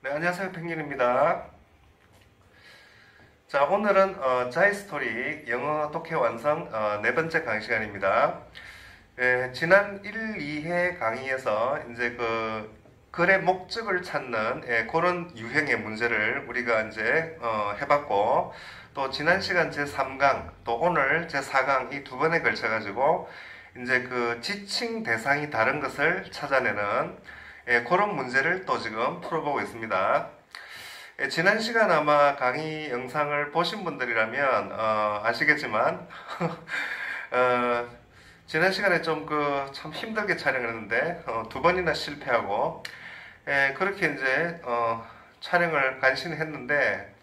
네, 안녕하세요. 펭귄입니다. 자, 오늘은 자이스토리 영어 독해 완성 네 번째 강의 시간입니다. 지난 1, 2회 강의에서 이제 글의 목적을 찾는 그런 유형의 문제를 우리가 이제 해봤고, 또 지난 시간 제3강, 또 오늘 제4강 이 두 번에 걸쳐가지고 이제 지칭 대상이 다른 것을 찾아내는 그런 문제를 또 지금 풀어보고 있습니다. 지난 시간 아마 강의 영상을 보신 분들이라면 아시겠지만 지난 시간에 좀 참 힘들게 촬영을 했는데 두 번이나 실패하고 그렇게 이제 촬영을 간신히 했는데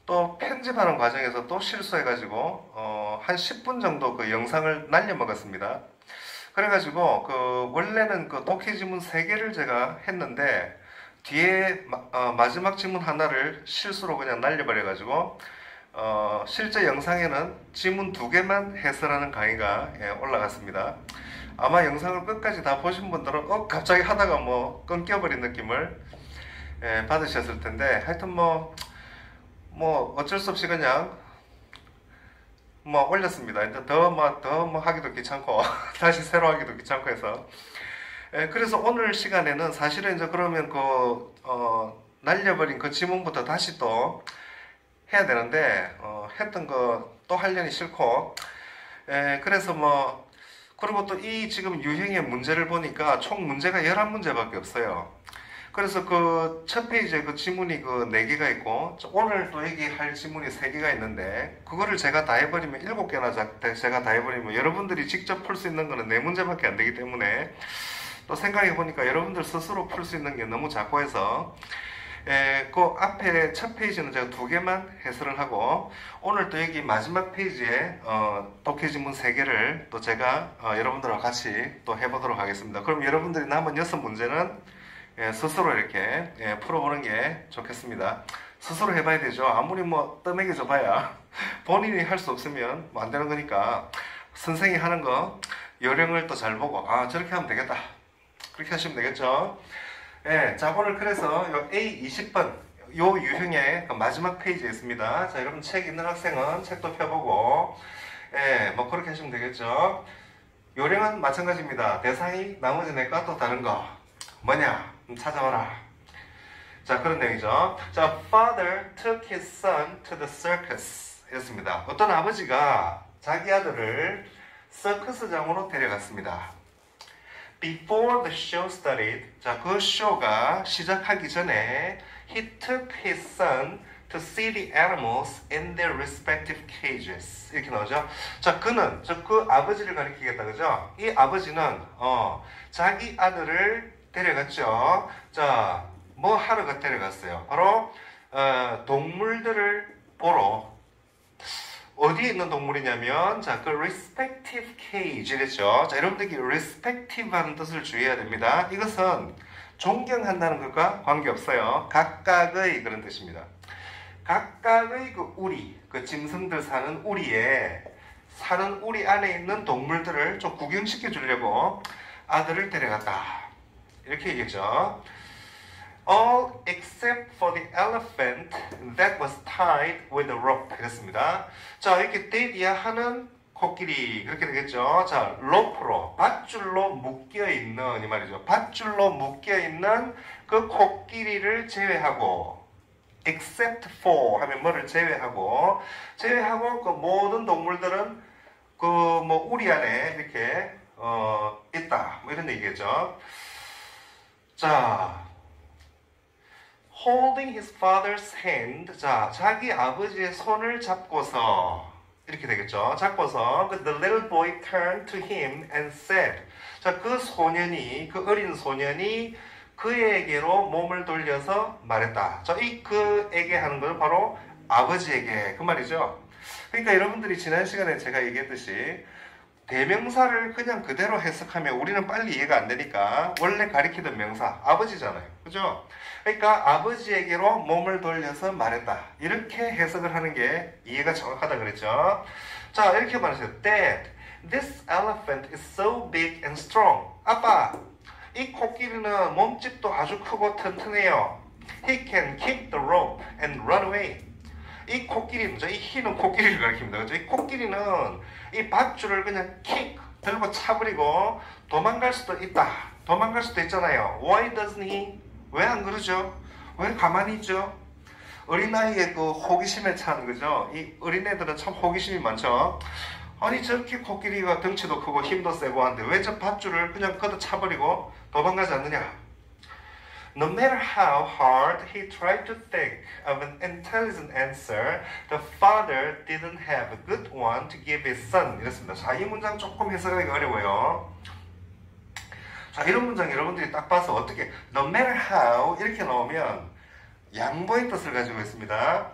또 편집하는 과정에서 또 실수해가지고 한 10분 정도 그 영상을 날려먹었습니다. 그래가지고 원래는 독해 지문 3개를 제가 했는데 뒤에 마지막 지문 하나를 실수로 그냥 날려버려가지고 실제 영상에는 지문 2개만 해설하는 강의가 올라갔습니다. 아마 영상을 끝까지 다 보신 분들은 갑자기 하다가 뭐 끊겨버린 느낌을 받으셨을 텐데, 하여튼 뭐 어쩔 수 없이 그냥 올렸습니다. 일단 더 하기도 귀찮고 다시 새로 하기도 귀찮고 해서 그래서 오늘 시간에는 사실은 이제 그러면 날려버린 그 지문부터 다시 또 해야 되는데 했던 거 또 하려니 싫고 그래서 그리고 또 이 지금 유형의 문제를 보니까 총 문제가 11문제밖에 없어요. 그래서 첫 페이지에 지문이 4개가 있고, 오늘 또 얘기할 지문이 3개가 있는데, 그거를 제가 다 해버리면 7개나 제가 다 해버리면 여러분들이 직접 풀 수 있는 거는 4문제밖에 안 되기 때문에, 또 생각해보니까 여러분들 스스로 풀 수 있는 게 너무 작고 해서, 그 앞에 첫 페이지는 제가 2개만 해설을 하고, 오늘 또 여기 마지막 페이지에, 독해 지문 3개를 또 제가 여러분들과 같이 또 해보도록 하겠습니다. 그럼 여러분들이 남은 6문제는 스스로 이렇게 풀어보는 게 좋겠습니다. 스스로 해봐야 되죠. 아무리 떠먹여줘 봐야 본인이 할 수 없으면 안 되는 거니까 선생이 하는 거 요령을 또 잘 보고 저렇게 하면 되겠다, 그렇게 하시면 되겠죠. 자, 오늘 그래서 요 A20번 요 유형의 마지막 페이지에 있습니다. 자, 여러분 책 있는 학생은 책도 펴보고 그렇게 하시면 되겠죠. 요령은 마찬가지입니다. 대상이 나머지 내과 또 다른 거 뭐냐? 찾아와라. 자, 그런 내용이죠. 자, father took his son to the circus 이었습니다. 어떤 아버지가 자기 아들을 서커스장으로 데려갔습니다. Before the show started, 자, 그 쇼가 시작하기 전에 he took his son to see the animals in their respective cages. 이렇게 나오죠. 자, 그는 그 아버지를 가리키겠다, 그죠? 이 아버지는 자기 아들을 데려갔죠. 자, 뭐 하러 데려갔어요? 바로 동물들을 보러. 어디에 있는 동물이냐면, 자, respective cage 이랬죠. 자, 여러분들이 respective 하는 뜻을 주의해야 됩니다. 이것은 존경한다는 것과 관계없어요. 각각의 그런 뜻입니다. 각각의 우리, 짐승들 사는 우리에 사는 우리 안에 있는 동물들을 좀 구경시켜 주려고 아들을 데려갔다, 이렇게 얘기했죠. All except for the elephant that was tied with a rope. 이랬습니다. 자, 이렇게 대디야 하는 코끼리, 그렇게 되겠죠. 자, 로프로, 밧줄로 묶여있는, 이 말이죠. 밧줄로 묶여있는 그 코끼리를 제외하고, except for 하면 뭐를 제외하고 그 모든 동물들은 우리 안에 이렇게 있다, 이런 얘기겠죠. 자, holding his father's hand. 자, 자기 아버지의 손을 잡고서, 이렇게 되겠죠. 잡고서, the little boy turned to him and said. 자, 그 어린 소년이 그에게로 몸을 돌려서 말했다. 자, 그에게 하는 건 바로 아버지에게, 그 말이죠. 그러니까 여러분들이 지난 시간에 제가 얘기했듯이, 대명사를 그냥 그대로 해석하면 우리는 빨리 이해가 안 되니까 원래 가리키던 명사 아버지잖아요, 그죠? 그러니까 아버지에게로 몸을 돌려서 말했다, 이렇게 해석을 하는 게 이해가 정확하다 그랬죠. 자, 이렇게 말했어요. Dad, this elephant is so big and strong. 아빠, 이 코끼리는 몸집도 아주 크고 튼튼해요. he can kick the rope and run away. 이 코끼리는, 이 he는 코끼리를 가리킵니다. 그죠? 이 코끼리는 이 밧줄을 그냥 킥 들고 차버리고 도망갈 수도 있다. 도망갈 수도 있잖아요. Why doesn't he? 왜 안 그러죠? 왜 가만히 있죠? 어린아이의 그 호기심에 찬, 그죠? 이 어린애들은 참 호기심이 많죠? 아니, 저렇게 코끼리가 덩치도 크고 힘도 세고 한데 왜 저 밧줄을 그냥 걷어 차버리고 도망가지 않느냐? No matter how hard he tried to think of an intelligent answer, the father didn't have a good one to give his son. 이렇습니다. 자, 이 문장 조금 해석하기가 어려워요. 자, 이런 문장 여러분들이 딱 봐서 어떻게 no matter how 이렇게 나오면 양보의 뜻을 가지고 있습니다.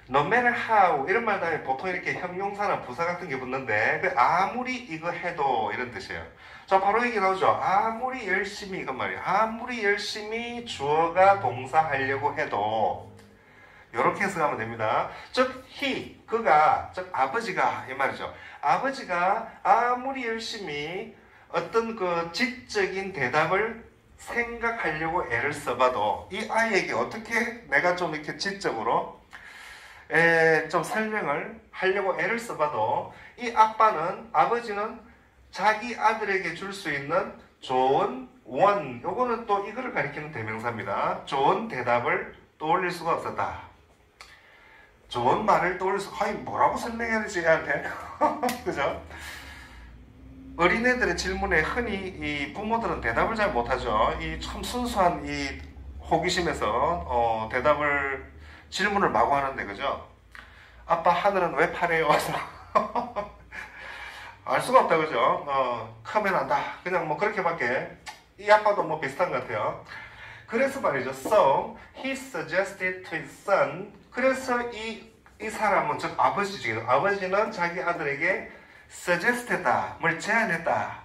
No matter how 이런 말 다음에 보통 이렇게 형용사나 부사 같은 게 붙는데 그 아무리 이거 해도 이런 뜻이에요. 자, 바로 얘기 나오죠. 아무리 열심히 이건 말이에요. 아무리 열심히 주어가 동사 하려고 해도 이렇게 해석하면 됩니다. 즉 he 그가 즉 아버지가 이 말이죠. 아버지가 아무리 열심히 어떤 그 지적인 대답을 생각하려고 애를 써봐도 이 아이에게 어떻게 내가 좀 이렇게 지적으로 좀 설명을 하려고 애를 써봐도 이 아버지는 자기 아들에게 줄 수 있는 좋은 요거는 또 이거를 가리키는 대명사입니다. 좋은 대답을 떠올릴 수가 없었다. 좋은 말을 떠올릴 아니 뭐라고 설명해야 되지 얘한테? 그죠? 어린애들의 질문에 흔히 이 부모들은 대답을 잘 못하죠. 이 참 순수한 이 호기심에서 질문을 마구 하는데, 그죠? 아빠 하늘은 왜 파래요? 알 수가 없다, 그죠? 크면 안다. 그냥 뭐 그렇게밖에. 이 아빠도 뭐 비슷한 것 같아요. 그래서 말이죠. So he suggested to his son. 그래서 이 사람은 즉 아버지죠. 아버지는 자기 아들에게 suggested다. 뭘 제안했다.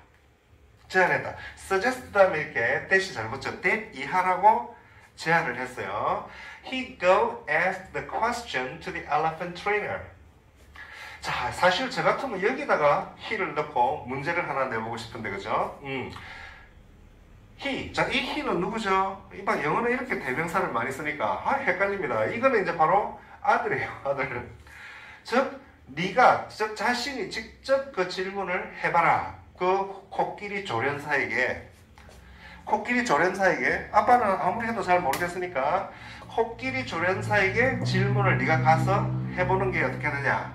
suggest 다음에 이렇게 대시 잘 붙죠. that 이하라고 제안을 했어요. He go ask the question to the elephant trainer. 자, 사실 저 같으면 여기다가 he를 넣고 문제를 하나 내보고 싶은데, 그죠? he. 자, 이 he는 누구죠? 이봐, 영어는 이렇게 대명사를 많이 쓰니까 헷갈립니다. 이거는 이제 바로 아들이에요, 아들. 즉, 네가 즉 자신이 직접 그 질문을 해봐라. 그 코끼리 조련사에게 아빠는 아무리 해도 잘 모르겠으니까 코끼리 조련사에게 질문을 네가 가서 해보는 게 어떻게 하느냐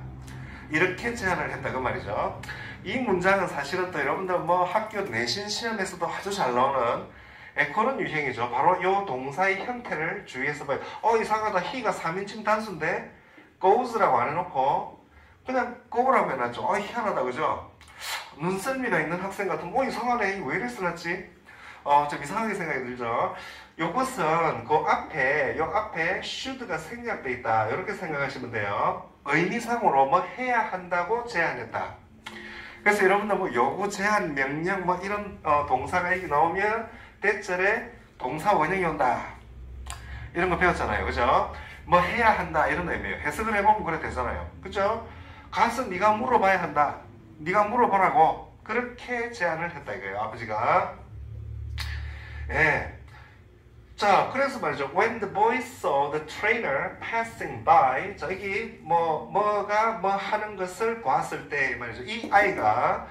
이렇게 제안을 했다 그 말이죠. 이 문장은 사실은 또 여러분들 뭐 학교 내신 시험에서도 아주 잘 나오는 그런 유형이죠. 바로 이 동사의 형태를 주의해서 봐요. 이상하다. he가 3인칭 단수인데 goes라고 안 해놓고 그냥 go라고 해놨죠. 희한하다, 그죠? 눈썰미가 있는 학생 같으면 이상하네. 왜 이래 써놨지? 좀 이상하게 생각이 들죠. 요것은 요 앞에 should가 생략돼 있다. 이렇게 생각하시면 돼요. 의미상으로 뭐 해야 한다고 제안했다. 그래서 여러분들 뭐 요구, 제안, 명령 뭐 이런 동사가 이렇게 나오면 대절에 동사 원형이 온다. 이런 거 배웠잖아요. 그죠? 뭐 해야 한다 이런 의미예요. 해석을 해보면 그래 되잖아요. 그죠? 가서 네가 물어봐야 한다. 네가 물어보라고 그렇게 제안을 했다 이거예요. 아버지가. 예. 자, 그래서 말이죠. When the boy saw the trainer passing by, 자, 여기 뭐가 뭐 하는 것을 보았을 때 말이죠. 이 아이가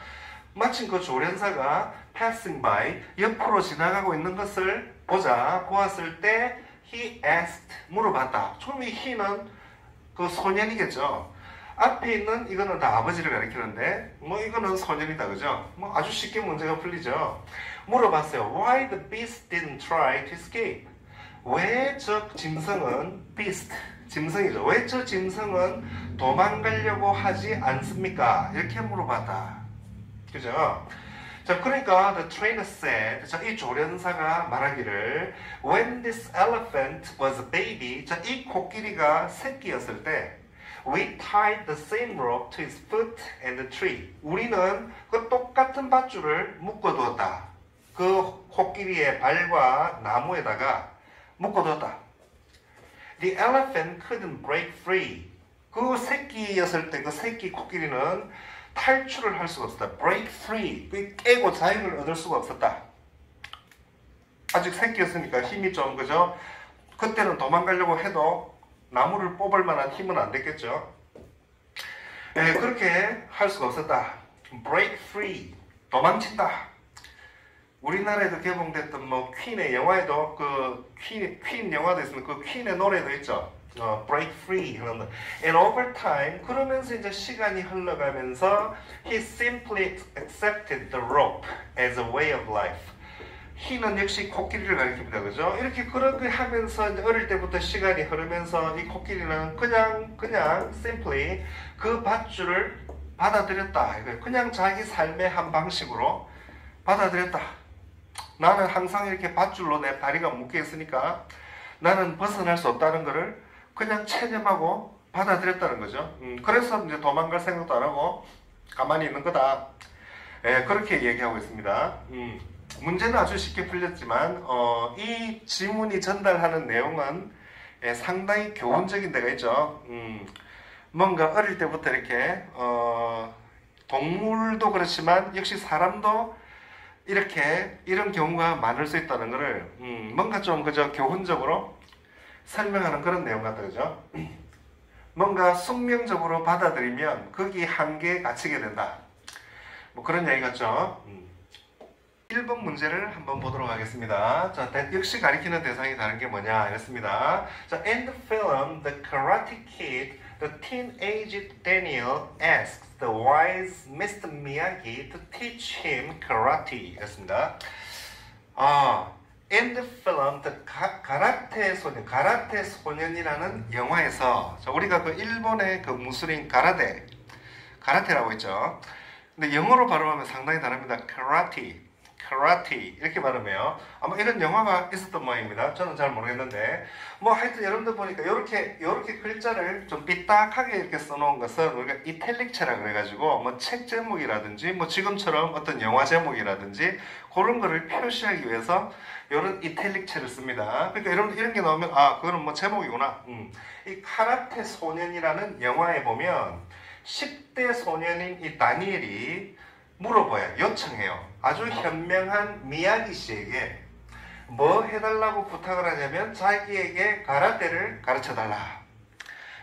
마침 그 조련사가 passing by 옆으로 지나가고 있는 것을 보았을 때 he asked 물어봤다. 처음에 he는 그 소년이겠죠. 앞에 있는 이거는 다 아버지를 가리키는데 뭐 이거는 소년이다, 그죠? 뭐 아주 쉽게 문제가 풀리죠. 물어봤어요. Why the beast didn't try to escape? 왜 저 짐승은 beast, 짐승이죠. 왜 저 짐승은 도망가려고 하지 않습니까? 이렇게 물어봤다. 그죠? 자, 그러니까 the trainer said, 자, 이 조련사가 말하기를 when this elephant was a baby, 자, 이 코끼리가 새끼였을 때 we tied the same rope to his foot and the tree. 우리는 그 똑같은 밧줄을 묶어두었다. 그 코끼리의 발과 나무에다가 묶어두었다. The elephant couldn't break free. 그 새끼였을 때 그 새끼 코끼리는 탈출을 할 수가 없었다. break free. 깨고 자유를 얻을 수가 없었다. 아직 새끼였으니까 힘이 좀, 그죠? 그때는 도망가려고 해도 나무를 뽑을 만한 힘은 안 됐겠죠. 그렇게 할 수가 없었다. break free, 도망친다. 우리나라에도 개봉됐던 뭐 퀸의 영화에도 그 퀸 영화도 있으면 그 퀸의 노래도 있죠. break free 하는. And over time, 그러면서 이제 시간이 흘러가면서 he simply accepted the rope as a way of life. he는 역시 코끼리를 가리킵니다. 그죠? 이렇게 그렇게 하면서 이제 어릴 때부터 시간이 흐르면서 이 코끼리는 그냥 simply 그 밧줄을 받아들였다. 그냥 자기 삶의 한 방식으로 받아들였다. 나는 항상 이렇게 밧줄로 내 다리가 묶여 있으니까 나는 벗어날 수 없다는 것을 그냥 체념하고 받아들였다는 거죠. 그래서 이제 도망갈 생각도 안 하고 가만히 있는 거다. 그렇게 얘기하고 있습니다. 문제는 아주 쉽게 풀렸지만 이 지문이 전달하는 내용은 상당히 교훈적인 데가 있죠. 뭔가 어릴 때부터 이렇게 동물도 그렇지만 역시 사람도 이렇게 이런 경우가 많을 수 있다는 것을 뭔가 좀 그저 교훈적으로 설명하는 그런 내용 같다. 그죠? 뭔가 숙명적으로 받아들이면 거기 한계에 갇히게 된다. 뭐 그런 얘기 같죠? 1번 문제를 한번 보도록 하겠습니다. 자, 역시 가리키는 대상이 다른 게 뭐냐 이랬습니다. 자, in the film The Karate Kid, the teenage Daniel asks the wise Mr. Miyagi to teach him karate 이랬습니다. In the film The 가라테 소년이라는 영화에서 우리가 그 일본의 그 무술인 가라테라고 있죠. 근데 영어로 발음하면 상당히 다릅니다. karate 이렇게 발음해요. 아마 이런 영화가 있었던 모양입니다. 저는 잘 모르겠는데 뭐 하여튼 여러분들 보니까 이렇게 글자를 좀 삐딱하게 이렇게 써놓은 것은 우리가 이탈릭체라 그래가지고 뭐 책 제목이라든지 뭐 지금처럼 어떤 영화 제목이라든지 그런 거를 표시하기 위해서 이런 이탈릭체를 씁니다. 그러니까 여러분 이런 게 나오면 그거는 뭐 제목이구나. 이 카라테 소년이라는 영화에 보면 10대 소년인 이 다니엘이 물어봐요. 요청해요. 아주 현명한 미야기 씨에게 뭐 해달라고 부탁을 하냐면 자기에게 가라테를 가르쳐달라.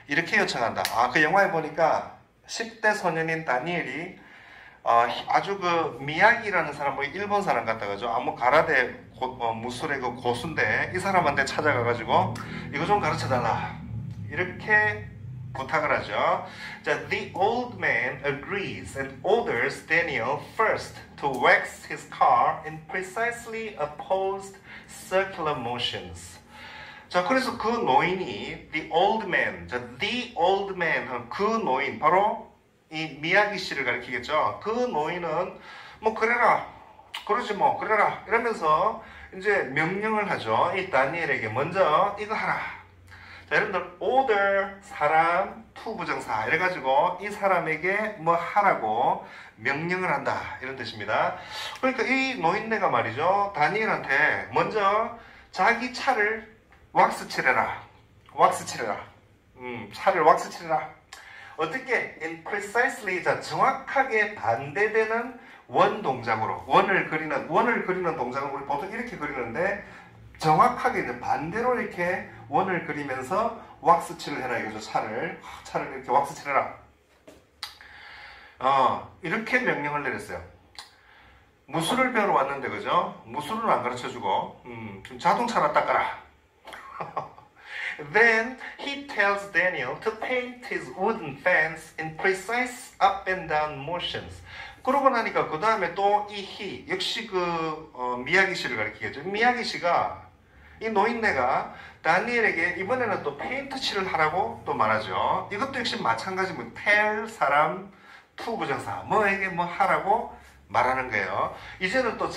이렇게 요청한다. 그 영화에 보니까 10대 소년인 다니엘이 아주 그 미야기라는 사람, 일본 사람 같다 그죠? 뭐 가라테 무술의 그 고수인데 이 사람한테 찾아가가지고 이거 좀 가르쳐달라. 이렇게 부탁을 하죠. 자, the old man agrees and orders Daniel first to wax his car in precisely opposed circular motions. 자, 그래서 그 노인이 the old man, 그 노인 바로 이 미야기 씨를 가리키겠죠. 그 노인은 뭐 그래라, 그러지 뭐 그래라 이러면서 이제 명령을 하죠. 이 다니엘에게 먼저 이거 하라. 자, 여러분들 order 사람 투부정사 이래가지고 이 사람에게 뭐 하라고 명령을 한다 이런 뜻입니다. 그러니까 이 노인네가 말이죠 다니엘한테 먼저 자기 차를 왁스칠해라. 차를 왁스칠해라. 어떻게? in precisely, 자, 정확하게 반대되는 원 동작으로 원을 그리는 동작을 우리 보통 이렇게 그리는데 정확하게 이제 반대로 이렇게 원을 그리면서 왁스칠을 해라 이거죠. 차를 이렇게 왁스칠해라. 이렇게 명령을 내렸어요. 무술을 배우러 왔는데 그죠? 무술은 안 가르쳐주고 좀 자동차나 닦아라. Then he tells Daniel to paint his wooden fence in precise up and down motions. 그러고 나니까 그 다음에 또 이 역시 그 미야기 씨를 가리키겠죠. 미야기 씨가 이 노인네가 다니엘에게 이번에는 또 페인트 칠을 하라고 또 말하죠. 이것도 역시 마찬가지입니다. tell 사람 투부정사 뭐에게 뭐 하라고 말하는 거예요. 이제는 또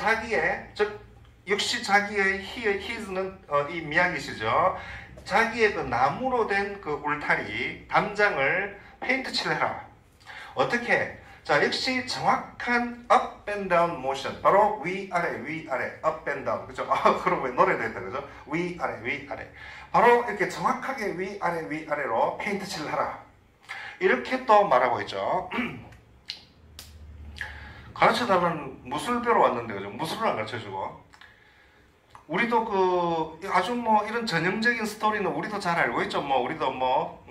역시 자기의 his는 이 미야기 씨죠. 자기의 그 나무로 된 그 울타리 담장을 페인트 칠해라. 어떻게? 자, 역시 정확한 up and down motion. 바로 위아래, up and down. 그죠? 그러고 노래도 했다, 그죠? 위아래. 바로 이렇게 정확하게 위아래로 페인트 칠을 하라. 이렇게 또 말하고 있죠. 가르쳐달라는 무술 배우러 왔는데, 그죠? 무술을 안 가르쳐주고. 우리도 아주 뭐 이런 전형적인 스토리는 우리도 잘 알고 있죠. 뭐 우리도 뭐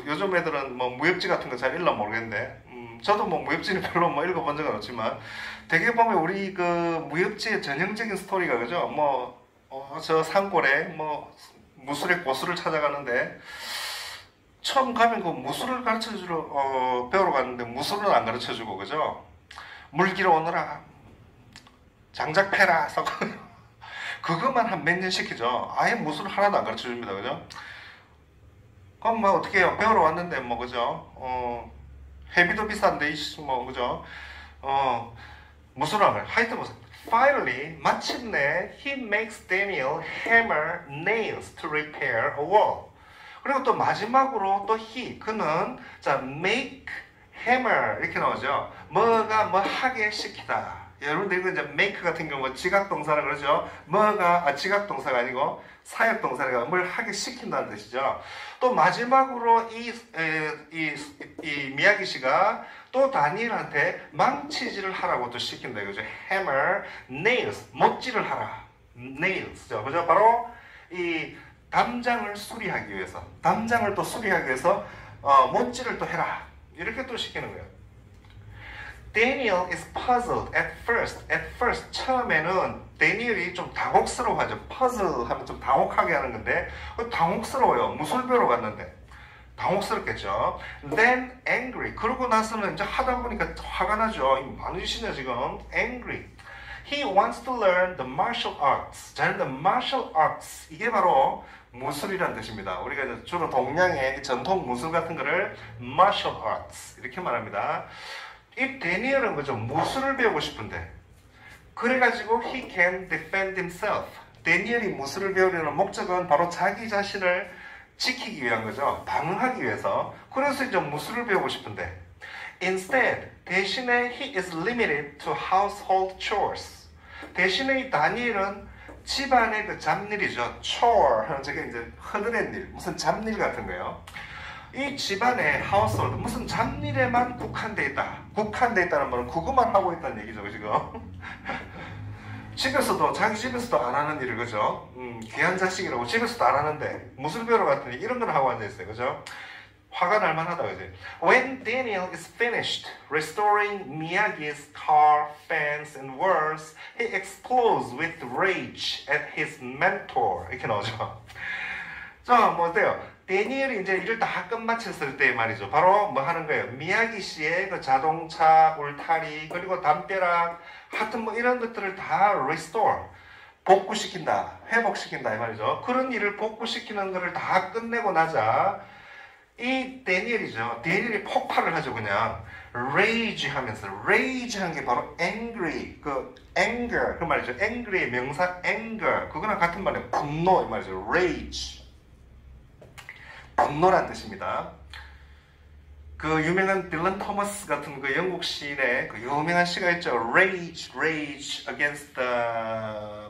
요즘 애들은 뭐 무협지 같은 거 잘 읽나 모르겠는데 저도 뭐 무협지는 별로 뭐 읽어본 적은 없지만 되게 보면 우리 그 무협지의 전형적인 스토리가 그죠. 뭐 저 산골에 뭐 무술의 고수를 찾아가는데 처음 가면 그 무술을 가르쳐주러 배우러 갔는데 무술은 안 가르쳐주고 그죠. 물기로 오너라 장작 패라 그것만 한 몇 년 시키죠. 아예 무술을 하나도 안 가르쳐 줍니다. 그죠? 그럼 뭐 어떻게 해요? 배우러 왔는데 뭐 그죠? 회비도 비싼데 뭐 그죠? 무술을 하여튼 무슨 Finally, 마침내 he makes Daniel hammer nails to repair a wall. 그리고 또 마지막으로 또 그는 자 make hammer 이렇게 나오죠. 뭐가 뭐 하게 시키다. 여러분들 이거 이제 make 같은 경우 지각동사라 그러죠. 지각동사가 아니고 사역동사가 뭘 하게 시킨다는 뜻이죠. 또 마지막으로 이 미야기 씨가 또 다니엘한테 망치질을 하라고 또 시킨다 이거죠. hammer, nails, 못질을 하라. nails죠. 그죠? 바로 이 담장을 수리하기 위해서, 담장을 또 수리하기 위해서 못질을 또 해라. 이렇게 또 시키는 거예요. Daniel is puzzled at first. At first 처음에는 데니엘이 좀 당혹스러워하죠. puzzle 하면 좀 당혹하게 하는 건데 당혹스러워요. 무술 배우러 갔는데 당혹스럽겠죠. Then angry. 그러고 나서는 이제 하다 보니까 화가 나죠. 많으시네 지금. Angry. He wants to learn the martial arts. 자, the martial arts. 이게 바로 무술이라는 뜻입니다. 우리가 주로 동양의 전통 무술 같은 거를 martial arts 이렇게 말합니다. 이 데니엘은 그죠? 무술을 배우고 싶은데 그래가지고 he can defend himself. 데니엘이 무술을 배우려는 목적은 바로 자기 자신을 지키기 위한 거죠. 방어하기 위해서. 그래서 이제 무술을 배우고 싶은데 instead 대신에 he is limited to household chores. 대신에 이 다니엘은 집안의 그 잡일이죠. chore. 저게 이제 허드렛 일, 무슨 잡일 같은 거예요. 이 집안의 하우스홀드 무슨 잡일에만 국한돼 있다. 국한돼 있다는 말은 그것만 하고 있다는 얘기죠, 지금. 집에서도 자기 집에서도 안 하는 일을 그죠? 귀한 자식이라고 집에서도 안 하는데 무술 배우러 갔더니 이런 걸 하고 앉아 있어요, 그죠? 화가 날 만하다, 그지? When Daniel is finished restoring Miyagi's car, fence, and walls, he explodes with rage at his mentor. 이렇게 나오죠. 자, 뭐 어때요? 데니엘이 이제 일을 다 끝마쳤을 때 말이죠. 바로 뭐 하는 거예요? 미야기 씨의 그 자동차, 울타리, 그리고 담벼락, 하여튼 뭐 이런 것들을 다 restore, 복구시킨다, 회복시킨다 이 말이죠. 그런 일을 복구시키는 것을 다 끝내고 나자 이 데니엘이죠. 데니엘이 폭발을 하죠. 그냥 rage 하면서 rage 하는 게 바로 angry, 그 anger 그 말이죠. angry의 명사 anger 그거랑 같은 말이에요. 분노 이 말이죠. rage 분노란 뜻입니다. 그 유명한 딜런 토머스 같은 그 영국 시인의 그 유명한 시가 있죠. Rage, rage against the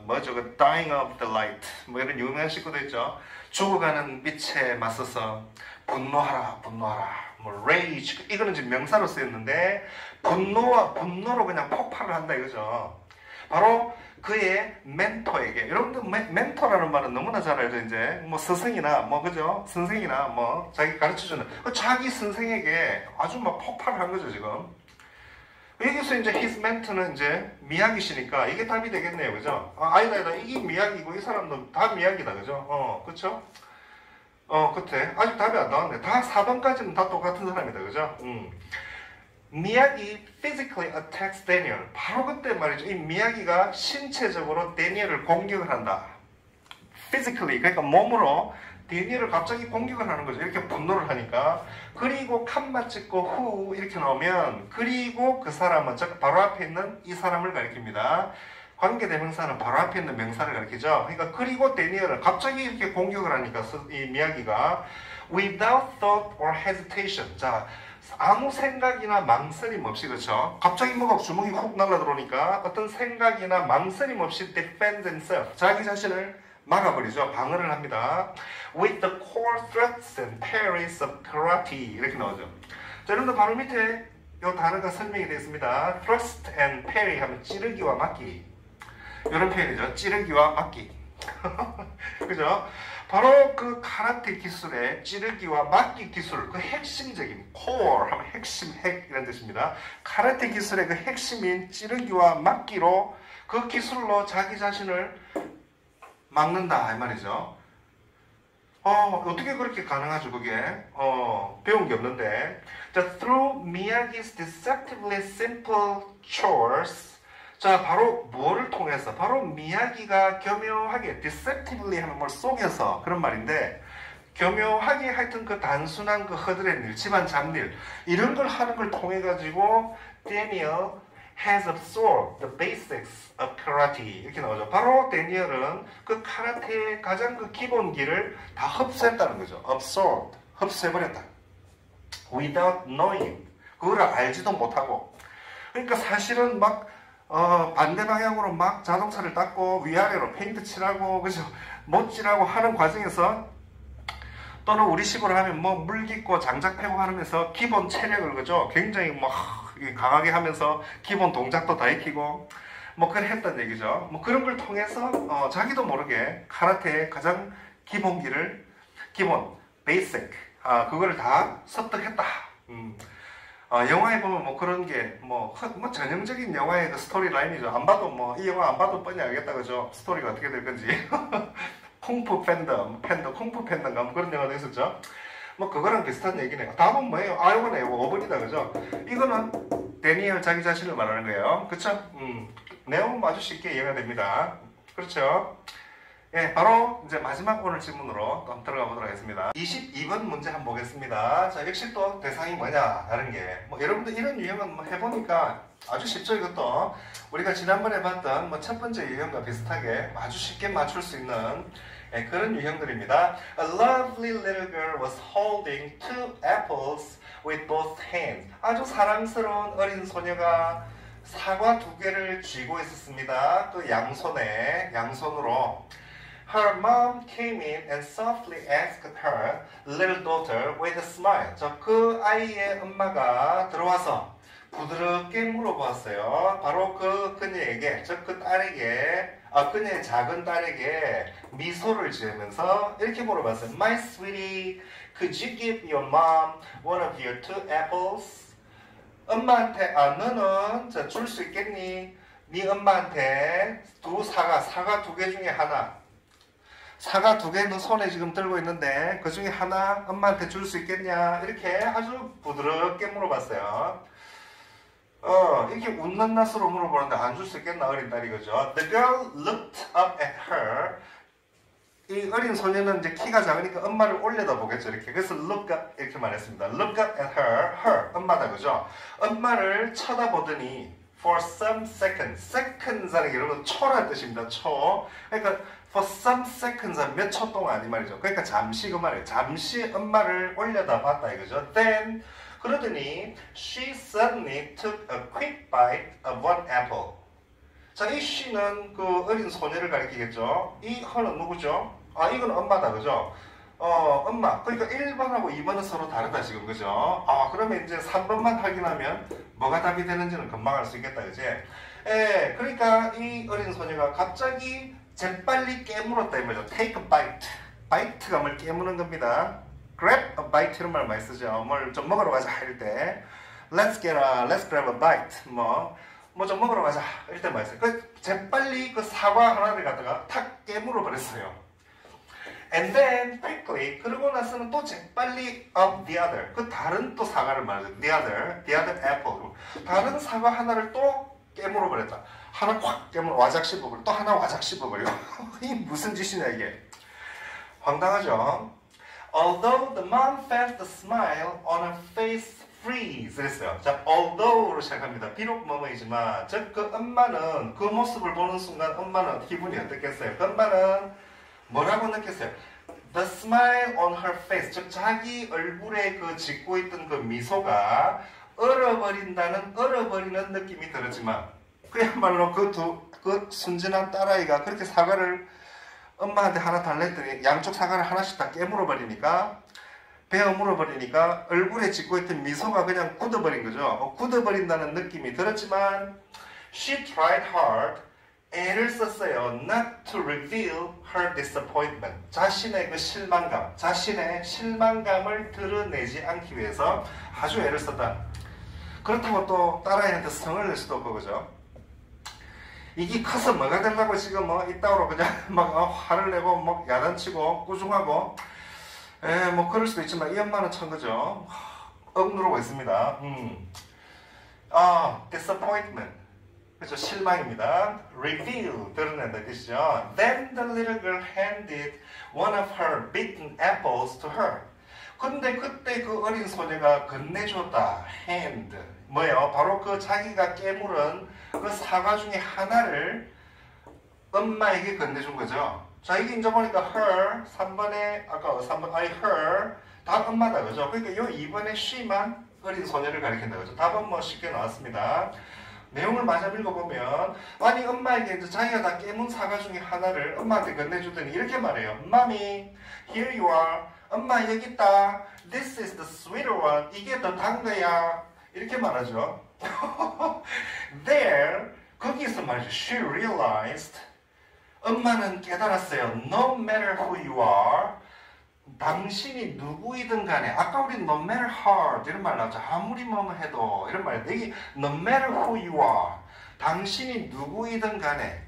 뭐죠? 그 dying of the light. 뭐 이런 유명한 시구도 있죠. 죽어가는 빛에 맞서서 분노하라, 분노하라. 뭐 rage 이거는 지금 명사로 쓰였는데 분노로 그냥 폭발을 한다 이거죠. 바로 그의 멘토에게, 여러분들 멘토라는 말은 너무나 잘 알죠. 이제 뭐 스승이나 뭐 그죠, 선생이나 뭐 자기 가르쳐주는 자기 선생에게 아주 막 폭발을 한 거죠 지금. 여기서 이제 his mentor는 이제 미야기 씨니까 이게 답이 되겠네요, 그죠? 아니다, 이게 미야기고 이 사람도 다 미야기다, 그죠? 그쵸? 끝에 아직 답이 안 나왔네. 다 4번까지는 다 똑같은 사람이다, 그죠? 미야기 physically attacks Daniel. 바로 그때 말이죠. 이 미야기가 신체적으로 데니엘을 공격을 한다. physically, 그러니까 몸으로 데니엘을 갑자기 공격을 하는 거죠. 이렇게 분노를 하니까. 그리고 칸만 찍고 후 이렇게 나오면 그리고 그 사람은 즉 바로 앞에 있는 이 사람을 가리킵니다. 관계대명사는 바로 앞에 있는 명사를 가리키죠. 그러니까 그리고 데니엘은 갑자기 이렇게 공격을 하니까 이 미야기가 without thought or hesitation. 자, 아무 생각이나 망설임 없이, 그렇죠? 갑자기 뭐가 주먹이 훅 날라들어오니까 어떤 생각이나 망설임 없이 defend himself, 자기 자신을 막아버리죠. 방어를 합니다. With the core thrusts and parries of karate 이렇게 나오죠. 자, 여러분들 바로 밑에 이 단어가 설명이 되어 있습니다. thrust and parry 하면 찌르기와 맞기 이런 표현이죠. 찌르기와 맞기. 그죠? 바로 그 카라테 기술의 찌르기와 막기 기술, 그 핵심적인 core 하면 핵심, 핵 이런 뜻입니다. 카라테 기술의 그 핵심인 찌르기와 막기로 그 기술로 자기 자신을 막는다 이 말이죠. 어떻게 그렇게 가능하죠, 그게? 배운 게 없는데. 자, through Miyagi's deceptively simple chores. 자, 바로 뭐를 통해서? 바로 미야기가 교묘하게, deceptively 하면 뭘 속여서 그런 말인데, 교묘하게 하여튼 그 단순한 그 허드렛 일, 집안 잡일, 이런 걸 하는 걸 통해가지고, Daniel has absorbed the basics of karate. 이렇게 나오죠. 바로 데니얼은 그 카라테의 가장 그 기본기를 다 흡수했다는 거죠. absorbed. 흡수해버렸다. without knowing. 그거를 알지도 못하고. 그러니까 사실은 막, 반대 방향으로 막 자동차를 닦고 위아래로 페인트 칠하고, 그죠? 못질하고 하는 과정에서 또는 우리식으로 하면 뭐 물 깃고 장작 패고 하면서 기본 체력을, 그죠? 굉장히 뭐 강하게 하면서 기본 동작도 다 익히고 뭐 그걸 했단 얘기죠. 뭐 그런 걸 통해서 자기도 모르게 카라테의 가장 기본기를 기본 베이직 그거를 다 습득했다. 영화에 보면 뭐 그런 게 뭐 전형적인 영화의 그 스토리 라인이죠. 안 봐도 뭐 이 영화 안 봐도 뻔히 알겠다, 그죠? 스토리가 어떻게 될 건지. 콩푸 팬더 콩푸 팬더인가 뭐 그런 영화도 있었죠. 뭐 그거랑 비슷한 얘기네요. 답은 뭐예요? 이거네요. 5번이다, 그죠? 이거는 데니얼 자기 자신을 말하는 거예요. 그쵸? 내용은 아주 쉽게 이해가 됩니다. 그렇죠? 예, 바로 이제 마지막 오늘 질문으로 또 들어가 보도록 하겠습니다. 22번 문제 한번 보겠습니다. 자, 역시 또 대상이 뭐냐, 다른 게. 뭐 여러분들 이런 유형은 뭐 해보니까 아주 쉽죠, 이것도. 우리가 지난번에 봤던 뭐 첫 번째 유형과 비슷하게 아주 쉽게 맞출 수 있는 그런 유형들입니다. A lovely little girl was holding 2 apples with both hands. 아주 사랑스러운 어린 소녀가 사과 2개를 쥐고 있었습니다. 그 양손으로. Her mom came in and softly asked her little daughter with a smile. 그 아이의 엄마가 들어와서 부드럽게 물어보았어요. 바로 그녀에게, 그 딸에게, 그녀의 작은 딸에게 미소를 지으면서 이렇게 물어봤어요. My sweetie, could you give your mom one of your 2 apples? 엄마한테, 너는 줄 수 있겠니? 네 엄마한테 사과 2개 중에 하나. 사과 2개는 손에 지금 들고 있는데 그 중에 하나 엄마한테 줄 수 있겠냐? 이렇게 아주 부드럽게 물어봤어요. 이렇게 웃는 낯으로 물어보는데 안 줄 수 있겠나, 어린 딸이, 그죠? The girl looked up at her. 이 어린 소녀는 이제 키가 작으니까 엄마를 올려다 보겠죠, 이렇게. 그래서 look up 이렇게 말했습니다. Look up at her, 엄마다, 그죠? 엄마를 쳐다보더니 for some seconds, seconds라는 게 여러분 초라는 뜻입니다. 초. 그러니까 for some seconds, 몇 초 동안 이 말이죠. 그러니까 잠시 그 말이에요. 잠시 엄마를 올려다 봤다 이거죠. Then 그러더니 she suddenly took a quick bite of one apple. 자, 이 she는 그 어린 소녀를 가리키겠죠. 이 her는 누구죠? 이건 엄마다, 그죠? 엄마. 그러니까 1번하고 2번은 서로 다르다 지금, 그죠? 그러면 이제 3번만 확인하면 뭐가 답이 되는지는 금방 알 수 있겠다, 그지? 그러니까 이 어린 소녀가 갑자기 재빨리 깨물었다 이 말이죠. Take a bite. bite가 뭘 깨무는 겁니다. Grab a bite 이런 말 많이 쓰죠. 뭘 좀 먹으러 가자 할 때. Let's grab a bite. 뭐 좀 먹으러 가자 이럴 때 많이 써요. 재빨리 그 사과 하나를 갖다가 탁 깨물어 버렸어요. And then quickly 그러고 나서는 또 재빨리 of the other. 그 다른 또 사과를 말하죠. The other apple. 다른 사과 하나를 또 깨물어 버렸다. 하나 콱 깨물어 와작 씹어버려. 또 하나 와작 씹어버려. 이 무슨 짓이냐 이게. 황당하죠. Although the mom felt the smile on her face freeze. 그랬어요. 자, although로 시작합니다. 비록 뭐뭐이지만, 즉 그 엄마는 그 모습을 보는 순간 엄마는 기분이 어떻겠어요? 그 엄마는 뭐라고 느꼈어요? The smile on her face. 즉 자기 얼굴에 그 짓고 있던 그 미소가 얼어버리는 느낌이 들었지만, 그야말로 그 순진한 딸아이가 그렇게 사과를 엄마한테 하나 달라 했더니 양쪽 사과를 하나씩 다 깨물어 버리니까, 베어 물어 버리니까 얼굴에 짓고 있던 미소가 그냥 굳어버린 거죠. 굳어버린다는 느낌이 들었지만 she tried hard 애를 썼어요. Not to reveal her disappointment. 자신의 그 실망감, 자신의 실망감을 드러내지 않기 위해서 아주 애를 썼다. 그렇다고 또 딸아이한테 성을 낼 수도 없고, 그죠? 이게 커서 뭐가 되려고 지금 뭐 이따위로 그냥 막 화를 내고 뭐 야단치고 꾸중하고, 뭐 그럴 수도 있지만 이 엄마는 참 그죠? 억누르고 있습니다. disappointment. 그렇죠. 실망입니다. Reveal, 드러낸다 뜻이죠. Then the little girl handed one of her beaten apples to her. 근데 그때 그 어린 소녀가 건네줬다. hand. 뭐예요? 바로 그 자기가 깨물은 그 사과 중에 하나를 엄마에게 건네준 거죠. 자, 이게 이제 보니까 her, 3번에, 아까 3번, her, 다 엄마다, 그죠? 그러니까 요 2번에 she만 어린 소녀를 가리킨다, 그죠? 답은 뭐 쉽게 나왔습니다. 내용을 마저 읽어보면, 아니, 엄마에게 이제 자기가 다 깨문 사과 중에 하나를 엄마한테 건네주더니 이렇게 말해요. Mommy, here you are. 엄마, 여기 있다. This is the sweeter one. 이게 더 단 거야. 이렇게 말하죠. There, 거기서 말이죠. She realized. 엄마는 깨달았어요. No matter who you are. 당신이 누구이든 간에, 아까 우리 no matter hard 이런 말 나왔죠. 아무리 뭐뭐 해도 이런 말. 여기 no matter who you are. 당신이 누구이든 간에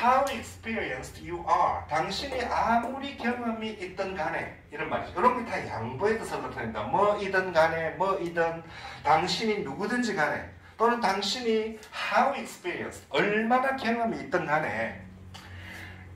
how experienced you are. 당신이 아무리 경험이 있든 간에 이런 말이죠. 이런 게 다 양보의 뜻을 나타낸다. 뭐이든 간에 뭐이든 당신이 누구든지 간에 또는 당신이 how experienced 얼마나 경험이 있든 간에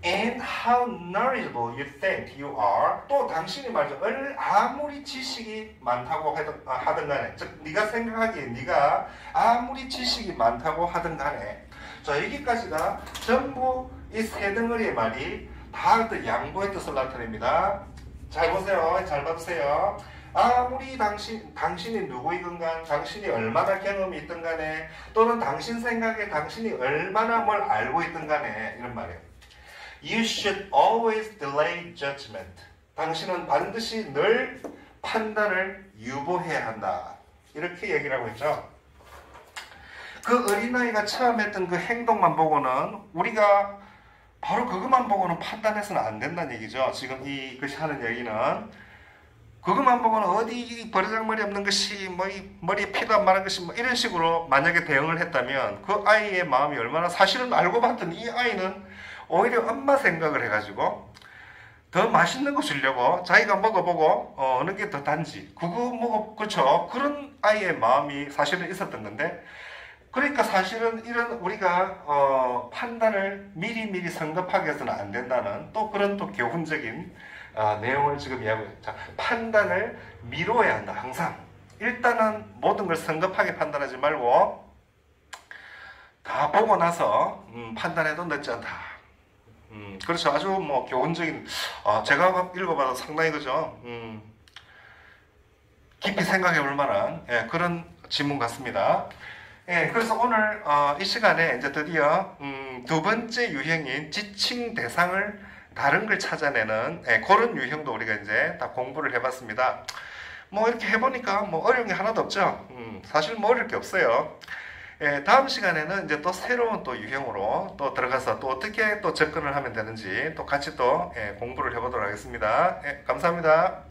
and how knowledgeable you think you are. 또 당신이 말이죠. 아무리 지식이 많다고 하든 간에, 즉 네가 생각하기에 네가 아무리 지식이 많다고 하든 간에, 자, 여기까지가 전부 이 세 덩어리의 말이 다 그 양보의 뜻을 나타냅니다. 잘 보세요. 잘 봐주세요. 아무리 당신이 누구이든 간, 당신이 얼마나 경험이 있든 간에, 또는 당신 생각에 당신이 얼마나 뭘 알고 있든 간에, 이런 말이에요. You should always delay judgment. 당신은 반드시 늘 판단을 유보해야 한다. 이렇게 얘기를 하고 있죠. 그 어린아이가 처음 했던 그 행동만 보고는 우리가 바로 그것만 보고는 판단해서는 안 된다는 얘기죠. 지금 이 것이 하는 얘기는 그것만 보고는 어디 버르장머리 없는 것이 뭐 머리에 피도 안 마른 것이 뭐 이런 식으로 만약에 대응을 했다면 그 아이의 마음이 얼마나, 사실은 알고 봤더니 이 아이는 오히려 엄마 생각을 해가지고 더 맛있는 거 주려고 자기가 먹어보고 어느 게 더 단지 그거 그렇죠. 그런 아이의 마음이 사실은 있었던 건데, 그러니까 사실은 이런 우리가 판단을 미리미리 성급하게 해서는 안 된다는 또 그런 또 교훈적인 내용을 지금 이야기해요. 자, 판단을 미뤄야 한다. 항상 일단은 모든 걸 성급하게 판단하지 말고 다 보고 나서 판단해도 늦지 않다. 그렇죠. 아주 뭐 교훈적인, 제가 읽어봐도 상당히 그죠. 깊이 생각해 볼 만한 그런 지문 같습니다. 그래서 오늘 이 시간에 이제 드디어 두 번째 유형인 지칭 대상을 다른 걸 찾아내는 그런 유형도 우리가 이제 다 공부를 해봤습니다. 뭐 이렇게 해보니까 뭐 어려운 게 하나도 없죠. 사실 뭐 어려울 게 없어요. 다음 시간에는 이제 또 새로운 또 유형으로 또 들어가서 또 어떻게 또 접근을 하면 되는지 또 같이 또 공부를 해보도록 하겠습니다. 감사합니다.